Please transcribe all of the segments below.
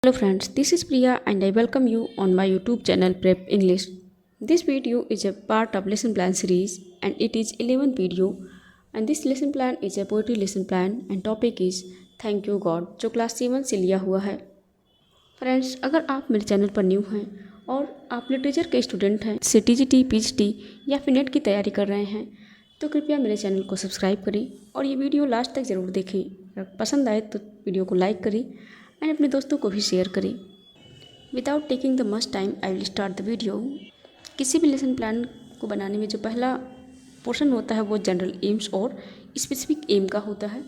Hello friends, this is Priya and I welcome you on my YouTube channel Prep English. This video is a part of lesson plan series and it is 11th video and this lesson plan is a poetry lesson plan and topic is Thank You God जो class 7 से लिया हुआ है। Friends, अगर आप मेरे channel पर new हैं और आप लिटरेचर के स्टूडेंट हैं जैसे TGT, PGT या फिर नेट की तैयारी कर रहे हैं तो कृपया मेरे चैनल को सब्सक्राइब करें और ये वीडियो लास्ट तक ज़रूर देखें। अगर पसंद आए तो वीडियो को लाइक करें एंड अपने दोस्तों को भी शेयर करें। Without taking the much time I will start the video. किसी भी लेसन प्लान को बनाने में जो पहला पोर्शन होता है वो जनरल एम्स और स्पेसिफिक एम का होता है।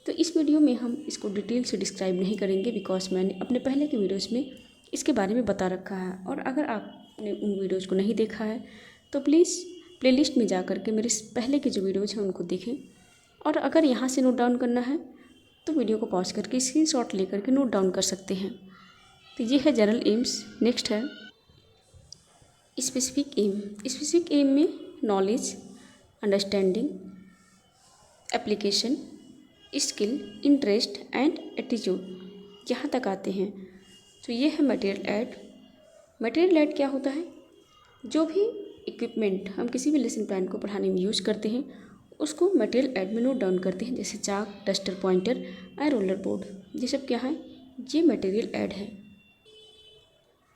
तो इस वीडियो में हम इसको डिटेल से डिस्क्राइब नहीं करेंगे बिकॉज मैंने अपने पहले के वीडियोज़ में इसके बारे में बता रखा है। और अगर आपने उन वीडियोज़ को नहीं देखा है तो प्लीज़ प्लेलिस्ट में जा कर के मेरे पहले के जो वीडियोज़ हैं उनको देखें। और अगर यहाँ से नोट डाउन करना है तो वीडियो को पॉज करके स्क्रीनशॉट लेकर के नोट डाउन कर सकते हैं। तो ये है जनरल एम्स। नेक्स्ट है स्पेसिफिक एम। स्पेसिफिक एम में knowledge, understanding, application, skill, interest and attitude यहाँ तक आते हैं। तो ये है मटेरियल ऐड। मटेरियल ऐड क्या होता है? जो भी इक्विपमेंट हम किसी भी लेसन प्लान को पढ़ाने में यूज करते हैं उसको मटेरियल ऐड में नोट डाउन करते हैं, जैसे chalk, duster, pointer and roller board. ये सब क्या है? ये मटेरियल ऐड है।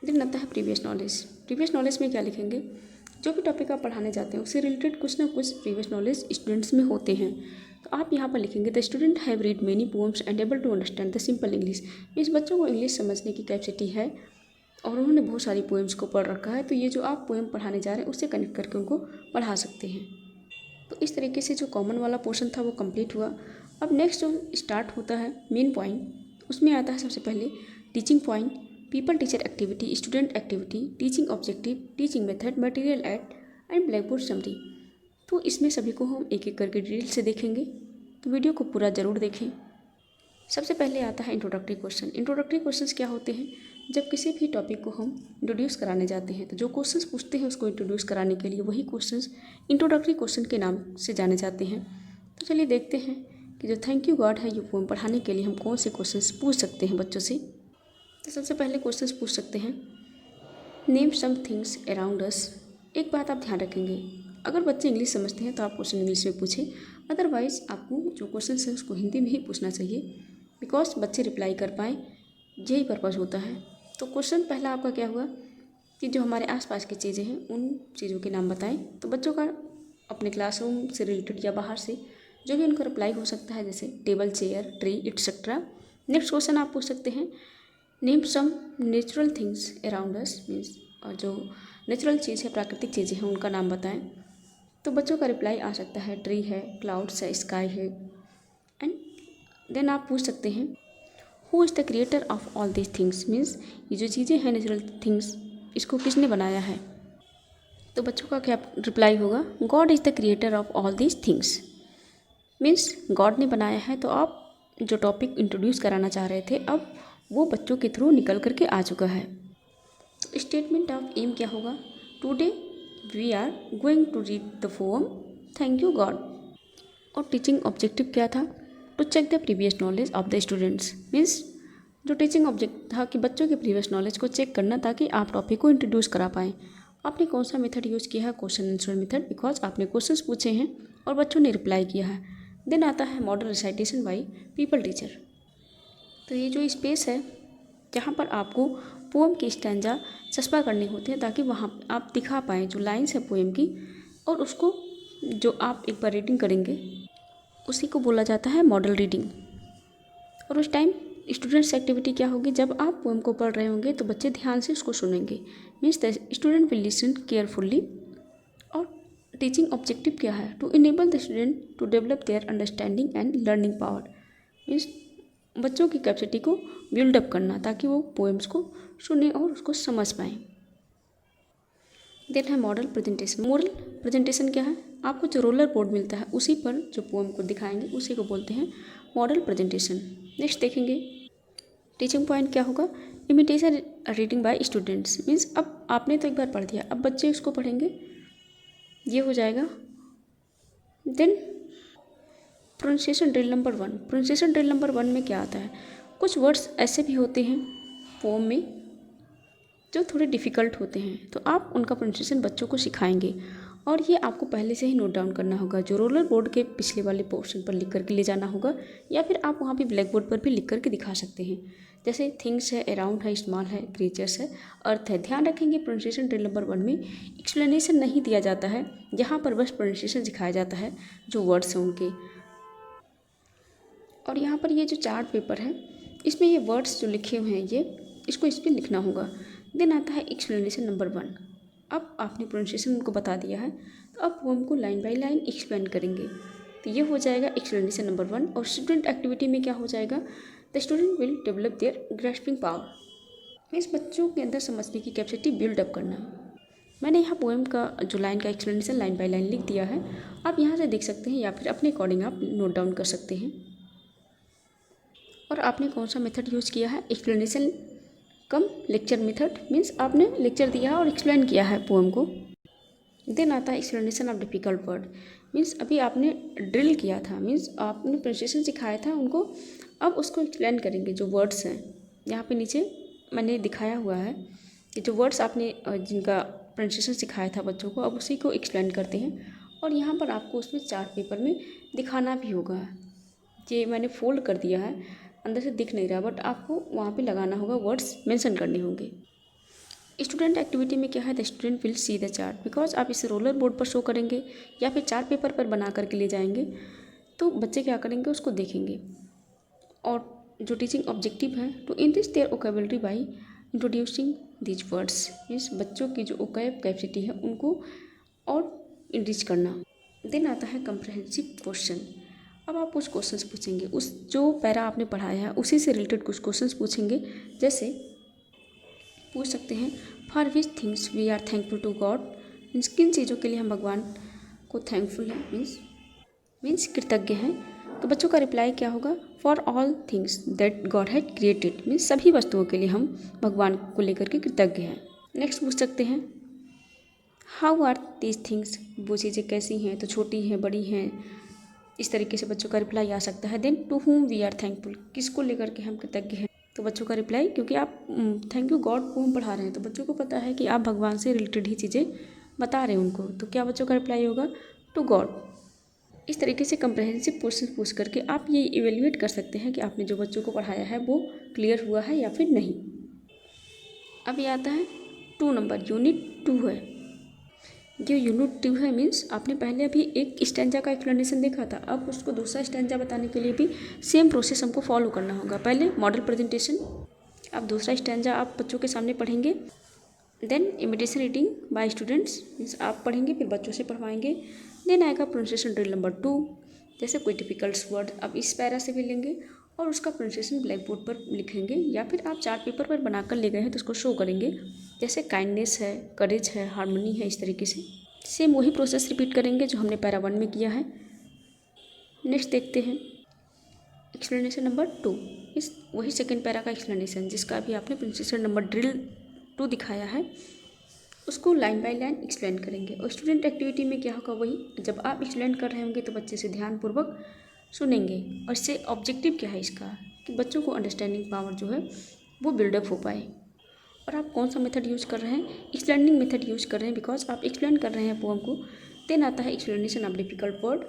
देन आता है प्रीवियस नॉलेज। प्रीवियस नॉलेज में क्या लिखेंगे? जो भी टॉपिक आप पढ़ाने जाते हैं उससे रिलेटेड कुछ ना कुछ प्रीवियस नॉलेज स्टूडेंट्स में होते हैं। तो आप यहाँ पर लिखेंगे the student have read many poems and able to understand the simple English. इस बच्चों को इंग्लिश समझने की कैपेसिटी है और उन्होंने बहुत सारी पोएम्स को पढ़ रखा है। तो ये जो आप पोएम पढ़ाने जा रहे हैं उससे कनेक्ट करके उनको पढ़ा सकते हैं। तो इस तरीके से जो कॉमन वाला पोर्शन था वो कंप्लीट हुआ। अब नेक्स्ट जो स्टार्ट होता है मेन पॉइंट, उसमें आता है सबसे पहले teaching point, people teacher activity, student activity, teaching objective, teaching method, material add and black board summary. तो इसमें सभी को हम एक एक करके डिटेल से देखेंगे, तो वीडियो को पूरा ज़रूर देखें। सबसे पहले आता है इंट्रोडक्टरी क्वेश्चन। इंट्रोडक्टरी क्वेश्चंस क्या होते हैं? जब किसी भी टॉपिक को हम इंट्रोड्यूस कराने जाते हैं तो जो क्वेश्चंस पूछते हैं उसको इंट्रोड्यूस कराने के लिए वही क्वेश्चंस इंट्रोडक्टरी क्वेश्चन के नाम से जाने जाते हैं। तो चलिए देखते हैं कि जो थैंक यू गॉड है ये पोएम पढ़ाने के लिए हम कौन से क्वेश्चंस पूछ सकते हैं बच्चों से। तो सबसे पहले क्वेश्चंस पूछ सकते हैं name some things around us. एक बात आप ध्यान रखेंगे, अगर बच्चे इंग्लिश समझते हैं तो आप क्वेश्चन इंग्लिश में पूछें, अदरवाइज़ आपको जो क्वेश्चन है उसको हिंदी में ही पूछना चाहिए बिकॉज बच्चे रिप्लाई कर पाएँ, यही पर्पज़ होता है। तो क्वेश्चन पहला आपका क्या हुआ कि जो हमारे आसपास की चीज़ें हैं उन चीज़ों के नाम बताएं। तो बच्चों का अपने क्लासरूम से रिलेटेड या बाहर से जो भी उनका रिप्लाई हो सकता है, जैसे table, chair, tree etcetera. Next question आप पूछ सकते हैं name some natural things around us, means और जो नेचुरल चीज़ है, प्राकृतिक चीज़ें हैं उनका नाम बताएं। तो बच्चों का रिप्लाई आ सकता है ट्री है, क्लाउड्स है, स्काई है। एंड देन आप पूछ सकते हैं who is the creator of all these things, means ये जो चीज़ें हैं नेचुरल थिंग्स इसको किसने बनाया है। तो बच्चों का क्या रिप्लाई होगा? God is the creator of all these things, means God ने बनाया है। तो आप जो टॉपिक इंट्रोड्यूस कराना चाह रहे थे अब वो बच्चों के थ्रू निकल करके आ चुका है। तो स्टेटमेंट ऑफ एम क्या होगा? Today we are going to read the poem thank you God. और टीचिंग ऑब्जेक्टिव क्या था? To check the previous knowledge of the students, means जो टीचिंग ऑब्जेक्ट था कि बच्चों के प्रीवियस नॉलेज को चेक करना ताकि आप टॉपिक को इंट्रोड्यूस करा पाएँ। आपने कौन सा मेथड यूज़ किया है? क्वेश्चन आंसर मेथड, बिकॉज आपने क्वेश्चंस पूछे हैं और बच्चों ने रिप्लाई किया है। देन आता है model recitation by people teacher. तो ये जो स्पेस है जहाँ पर आपको पोएम की स्टैंजा चस्पा करने होते हैं ताकि वहाँ आप दिखा पाएँ जो लाइन्स है पोएम की, और उसको जो आप एक बार रीडिंग करेंगे उसी को बोला जाता है मॉडल रीडिंग। और उस टाइम स्टूडेंट्स एक्टिविटी क्या होगी? जब आप पोएम को पढ़ रहे होंगे तो बच्चे ध्यान से उसको सुनेंगे, means the student will listen carefully. और टीचिंग ऑब्जेक्टिव क्या है? To enable the student to develop their understanding and learning power, means बच्चों की कैपेसिटी को बिल्डअप करना ताकि वो पोएम्स को सुने और उसको समझ पाएँ। देन है मॉडल प्रेजेंटेशन। मॉडल प्रेजेंटेशन क्या है? आपको जो रोलर बोर्ड मिलता है उसी पर जो पोएम को दिखाएंगे उसी को बोलते हैं मॉडल प्रेजेंटेशन। नेक्स्ट देखेंगे टीचिंग पॉइंट क्या होगा? Imitation reading by students, means अब आपने तो एक बार पढ़ दिया, अब बच्चे उसको पढ़ेंगे, ये हो जाएगा। Then pronunciation drill number 1। Pronunciation drill number 1 में क्या आता है? कुछ वर्ड्स ऐसे भी होते हैं पोम में जो थोड़े डिफ़िकल्ट होते हैं, तो आप उनका प्रोनाउंसिएशन बच्चों को सिखाएंगे। और ये आपको पहले से ही नोट डाउन करना होगा, जो रोलर बोर्ड के पिछले वाले पोर्शन पर लिख करके ले जाना होगा, या फिर आप वहाँ पे ब्लैक बोर्ड पर भी लिख करके दिखा सकते हैं। जैसे थिंग्स है, अराउंड है, स्मॉल है, क्रिएचर्स है, अर्थ है। ध्यान रखेंगे प्रोनाउंसिएशन ड्रिल नंबर 1 में एक्सप्लेनेशन नहीं दिया जाता है, यहाँ पर बस प्रोनाउंसिएशन सिखाया जाता है जो वर्ड्स हैं उनके। और यहाँ पर ये जो चार्ट पेपर है, इसमें ये वर्ड्स जो लिखे हुए हैं इसको इस पर लिखना होगा। देन आता है एक्सप्लेनेशन नंबर 1। अब आपने प्रोनाउंसिएशन उनको बता दिया है, तो अब वो हमको लाइन बाय लाइन एक्सप्लेन करेंगे। तो ये हो जाएगा एक्सप्लेनेशन नंबर 1। और स्टूडेंट एक्टिविटी में क्या हो जाएगा, the student will develop their grasping power, means बच्चों के अंदर समझने की कैपेसिटी बिल्डअप करना। मैंने यहाँ पोएम का जो लाइन का एक्सप्लेनेशन लाइन बाय लाइन लिख दिया है, आप यहाँ से देख सकते हैं या फिर अपने अकॉर्डिंग आप नोट डाउन कर सकते हैं। और आपने कौन सा मेथड यूज़ किया है, एक्सप्लेनेशन कम लेक्चर मेथड, मीन्स आपने लेक्चर दिया और एक्सप्लेन किया है पोएम को। देन आता है explanation of difficult word, means अभी आपने ड्रिल किया था, मीन्स आपने प्रोनाउंसिएशन सिखाया था उनको, अब उसको एक्सप्लेन करेंगे। जो वर्ड्स हैं यहाँ पे नीचे मैंने दिखाया हुआ है कि जो वर्ड्स आपने जिनका प्रोनाउंसिएशन सिखाया था बच्चों को, अब उसी को एक्सप्लेन करते हैं। और यहाँ पर आपको उसमें चार्ट पेपर में दिखाना भी होगा। ये मैंने फोल्ड कर दिया है, अंदर से दिख नहीं रहा, बट आपको वहाँ पे लगाना होगा, वर्ड्स मेंशन करने होंगे। स्टूडेंट एक्टिविटी में क्या है, the student will see the chart, because आप इसे रोलर बोर्ड पर शो करेंगे या फिर चार्ट पेपर पर बना करके ले जाएंगे, तो बच्चे क्या करेंगे, उसको देखेंगे। और जो टीचिंग ऑब्जेक्टिव है, to enrich their vocabulary by introducing these words, means बच्चों की जो वोकैब कैपेसिटी है उनको और इनरिच करना। देन आता है कंप्रहेंसिव क्वेश्चन। अब आप कुछ क्वेश्चंस पूछेंगे, उस जो पैरा आपने पढ़ाया है उसी से रिलेटेड कुछ क्वेश्चंस पूछेंगे। जैसे पूछ सकते हैं, for which things we are thankful to God, means किन चीज़ों के लिए हम भगवान को थैंकफुल हैं, मीन्स कृतज्ञ हैं। तो बच्चों का रिप्लाई क्या होगा, for all things that God had created, means सभी वस्तुओं के लिए हम भगवान को लेकर के कृतज्ञ हैं। नेक्स्ट पूछ सकते हैं, हाउ आर दीज थिंग्स, वो चीज़ें कैसी हैं, तो छोटी हैं, बड़ी हैं, इस तरीके से बच्चों का रिप्लाई आ सकता है। Then to whom we are thankful, किसको लेकर के हम कृतज्ञ हैं, तो बच्चों का रिप्लाई, क्योंकि आप थैंक यू गॉड पोम पढ़ा रहे हैं तो बच्चों को पता है कि आप भगवान से रिलेटेड ही चीज़ें बता रहे हैं उनको, तो क्या बच्चों का रिप्लाई होगा, टू गॉड। इस तरीके से कंप्रहेंसिव क्वेश्चन पूछ करके आप ये इवेल्युएट कर सकते हैं कि आपने जो बच्चों को पढ़ाया है वो क्लियर हुआ है या फिर नहीं। अब ये आता है 2 नंबर, यूनिट 2 है। जो यूनिट 2 है, मीन्स आपने पहले अभी एक स्टैंजा का एक्सप्लेनेशन देखा था, अब उसको दूसरा स्टैंजा बताने के लिए भी सेम प्रोसेस हमको फॉलो करना होगा। पहले मॉडल प्रेजेंटेशन, अब दूसरा स्टैंजा आप बच्चों के सामने पढ़ेंगे। Then imitation reading by students, means आप पढ़ेंगे फिर बच्चों से पढ़वाएंगे। देन आएगा प्रोनाउंसिएशन ड्रिल नंबर 2, जैसे कोई डिफिकल्ट वर्ड अब इस पैरा से भी लेंगे और उसका प्रोनाउंसिएशन ब्लैक बोर्ड पर लिखेंगे, या फिर आप चार्ट पेपर पर बनाकर ले गए हैं तो उसको शो करेंगे। जैसे काइंडनेस है, करेज है, हार्मनी है, इस तरीके से सेम वही प्रोसेस रिपीट करेंगे जो हमने पैरा 1 में किया है। नेक्स्ट देखते हैं एक्सप्लेनेशन नंबर 2, इस वही सेकेंड पैरा का एक्सप्लेनेशन जिसका अभी आपने प्रोनाउंसिएशन नंबर ड्रिल 2 दिखाया है, उसको लाइन बाय लाइन एक्सप्लेन करेंगे। और स्टूडेंट एक्टिविटी में क्या होगा, वही जब आप एक्सप्लेन कर रहे होंगे तो बच्चे से ध्यानपूर्वक सुनेंगे। और इससे ऑब्जेक्टिव क्या है इसका, कि बच्चों को अंडरस्टैंडिंग पावर जो है वो बिल्डअप हो पाए। और आप कौन सा मेथड यूज़ कर रहे हैं, एक्सप्लेनिंग मेथड यूज़ कर रहे हैं, बिकॉज आप एक्सप्लेन कर रहे हैं पोएम को। देन आता है एक्सप्लेनेशन ऑफ डिफिकल्ट वर्ड।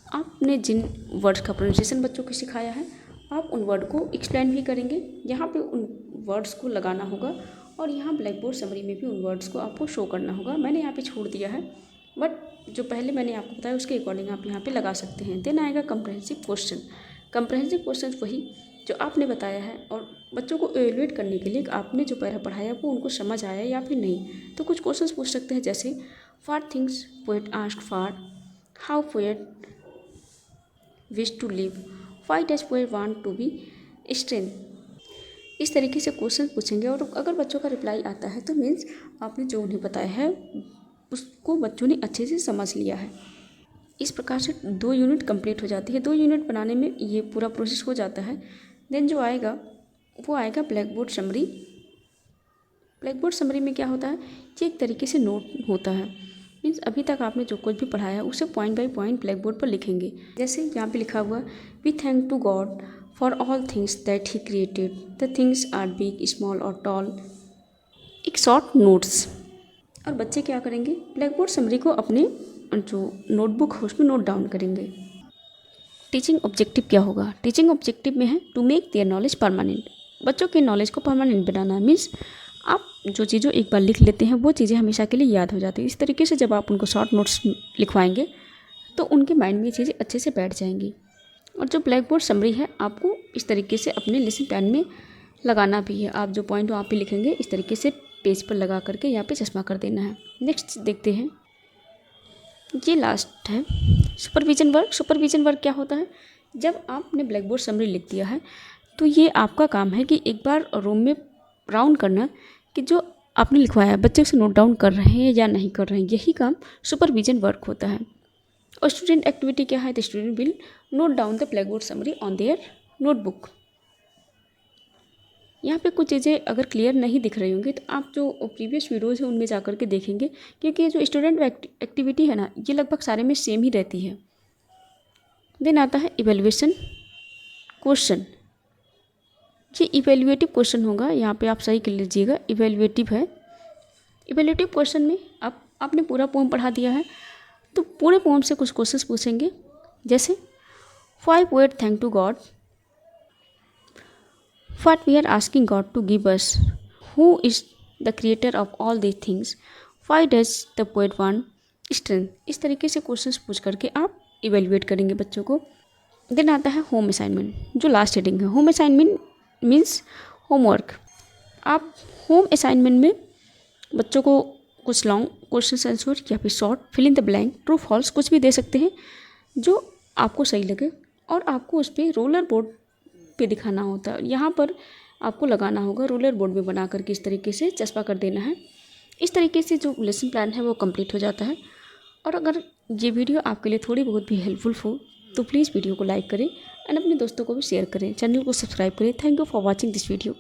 आपने जिन वर्ड्स का प्रोनाउंसिएशन बच्चों को सिखाया है, आप उन वर्ड को एक्सप्लेन भी करेंगे, यहाँ पे उन वर्ड्स को लगाना होगा और यहाँ ब्लैक बोर्ड समरी में भी उन वर्ड्स को आपको शो करना होगा। मैंने यहाँ पे छोड़ दिया है, बट जो पहले मैंने आपको बताया उसके अकॉर्डिंग आप यहाँ पे लगा सकते हैं। देन आएगा कंप्रहेंसिव क्वेश्चन। कंप्रहेंसिव क्वेश्चन वही जो आपने बताया है और बच्चों को एवेल्युएट करने के लिए आपने जो पैरा पढ़ाया वो उनको समझ आया या फिर नहीं। तो कुछ क्वेश्चंस पूछ सकते हैं, जैसे for things poet ask for, how poet wish to live, why does poet want to be strength. इस तरीके से क्वेश्चन पूछेंगे और अगर बच्चों का रिप्लाई आता है तो मीन्स आपने जो उन्हें बताया है उसको बच्चों ने अच्छे से समझ लिया है। इस प्रकार से 2 यूनिट कंप्लीट हो जाती है। 2 यूनिट बनाने में ये पूरा प्रोसेस हो जाता है। देन जो आएगा वो आएगा black board summary. Black board summary में क्या होता है, ये एक तरीके से नोट होता है, मीन्स अभी तक आपने जो कुछ भी पढ़ाया है उसे point by point blackboard पर लिखेंगे। जैसे यहाँ पे लिखा हुआ, we thank to God for all things that he created, the things are big small और टॉल। एक शॉर्ट नोट्स। और बच्चे क्या करेंगे, ब्लैक बोर्ड समरी को अपने जो नोटबुक है उसमें नोट डाउन करेंगे। टीचिंग ऑब्जेक्टिव क्या होगा, टीचिंग ऑब्जेक्टिव में है to make their knowledge permanent. बच्चों के नॉलेज को परमानेंट बनाना मीन्स आप जो चीज़ें एक बार लिख लेते हैं वो चीज़ें हमेशा के लिए याद हो जाती है। इस तरीके से जब आप उनको शॉर्ट नोट्स लिखवाएंगे तो उनके माइंड में ये चीज़ें अच्छे से बैठ जाएंगी। और जो ब्लैक बोर्ड समरी है आपको इस तरीके से अपने लेसन प्लान में लगाना भी है। आप जो पॉइंट वहाँ पे लिखेंगे इस तरीके से पेज पर लगा करके यहाँ पे चश्मा कर देना है। नेक्स्ट देखते हैं, ये लास्ट है सुपरविजन वर्क। सुपरविजन वर्क क्या होता है, जब आपने ब्लैक बोर्ड समरी लिख दिया है तो ये आपका काम है कि एक बार रूम में राउंड करना कि जो आपने लिखवाया है बच्चे उसे नोट डाउन कर रहे हैं या नहीं कर रहे हैं। यही काम सुपरविजन वर्क होता है। और स्टूडेंट एक्टिविटी क्या है, the student will note down the black board summary on their notebook. यहाँ पे कुछ चीज़ें अगर क्लियर नहीं दिख रही होंगी तो आप जो प्रीवियस वीडियोज़ हैं उनमें जा कर के देखेंगे, क्योंकि ये जो स्टूडेंट एक्टिविटी है ना ये लगभग सारे में सेम ही रहती है। देन आता है इवेल्युएशन क्वेश्चन। ये इवेल्युएटिव क्वेश्चन होगा, यहाँ पे आप सही कर लीजिएगा, इवेल्युएटिव है। इवेल्युएटिव क्वेश्चन में आपने पूरा पोएम पढ़ा दिया है तो पूरे पोएम से कुछ क्वेश्चंस पूछेंगे, जैसे 5 word thank to God, what we are asking God to give us, who is the creator of all these things, why does the poet want strength। इस तरीके से क्वेश्चंस पूछ करके आप इवेल्युएट करेंगे बच्चों को। देन आता है होम असाइनमेंट, जो लास्ट हेडिंग है। Home assignment means homework. आप होम असाइनमेंट में बच्चों को कुछ लॉन्ग क्वेश्चन आंसर या फिर short fill in the blank true false कुछ भी दे सकते हैं जो आपको सही लगे, और आपको उस पर रोलर बोर्ड पे दिखाना होता है। यहाँ पर आपको लगाना होगा रोलर बोर्ड में बना करके इस तरीके से चस्पा कर देना है। इस तरीके से जो लेसन प्लान है वो कंप्लीट हो जाता है। और अगर ये वीडियो आपके लिए थोड़ी बहुत भी हेल्पफुल हो तो प्लीज़ वीडियो को लाइक करें एंड अपने दोस्तों को भी शेयर करें, चैनल को सब्सक्राइब करें। Thank you for watching this video.